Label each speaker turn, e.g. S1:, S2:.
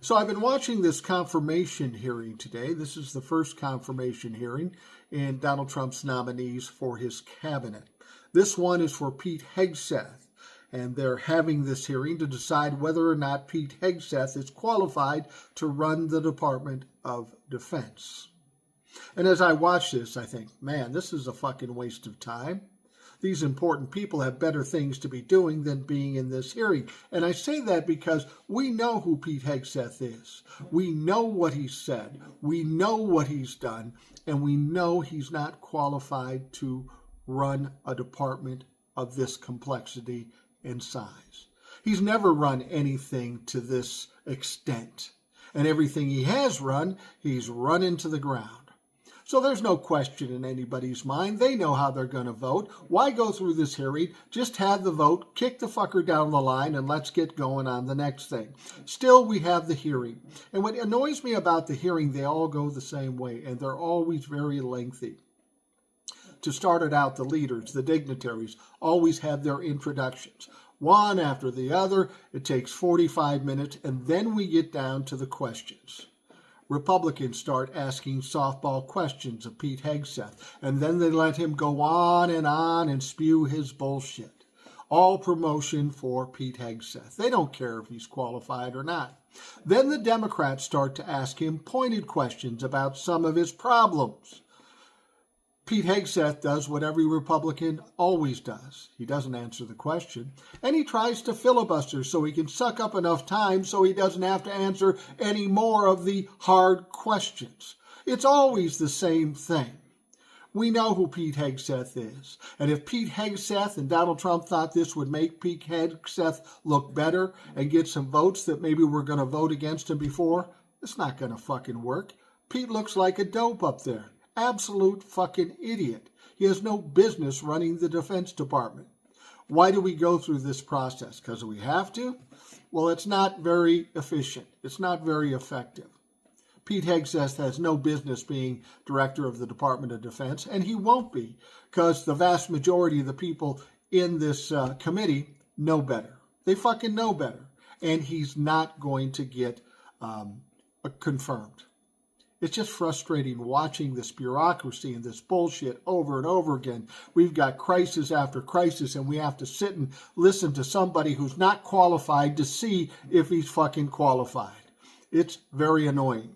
S1: So I've been watching this confirmation hearing today. This is the first confirmation hearing in Donald Trump's nominees for his cabinet. This one is for Pete Hegseth, and they're having this hearing to decide whether or not Pete Hegseth is qualified to run the Department of Defense. And as I watch this, I think, man, this is a fucking waste of time. These important people have better things to be doing than being in this hearing. And I say that because we know who Pete Hegseth is. We know what he's said. We know what he's done. And we know he's not qualified to run a department of this complexity and size. He's never run anything to this extent. And everything he has run, he's run into the ground. So there's no question in anybody's mind. They know how they're going to vote. Why go through this hearing? Just have the vote, kick the fucker down the line, and let's get going on the next thing. Still, we have the hearing. And what annoys me about the hearing, they all go the same way, and they're always very lengthy. To start it out, the leaders, the dignitaries, always have their introductions. One after the other, it takes 45 minutes, and then we get down to the questions. Republicans start asking softball questions of Pete Hegseth, and then they let him go on and spew his bullshit. All promotion for Pete Hegseth. They don't care if he's qualified or not. Then the Democrats start to ask him pointed questions about some of his problems. Pete Hegseth does what every Republican always does. He doesn't answer the question, and he tries to filibuster so he can suck up enough time so he doesn't have to answer any more of the hard questions. It's always the same thing. We know who Pete Hegseth is, and if Pete Hegseth and Donald Trump thought this would make Pete Hegseth look better and get some votes that maybe we're going to vote against him before, it's not going to fucking work. Pete looks like a dope up there. Absolute fucking idiot. He has no business running the Defense Department. Why do we go through this process? Because we have to? Well, it's not very efficient. It's not very effective. Pete Hegseth has no business being director of the Department of Defense, and he won't be, because the vast majority of the people in this committee know better. They fucking know better. And he's not going to get confirmed. It's just frustrating watching this bureaucracy and this bullshit over and over again. We've got crisis after crisis, and we have to sit and listen to somebody who's not qualified to see if he's fucking qualified. It's very annoying.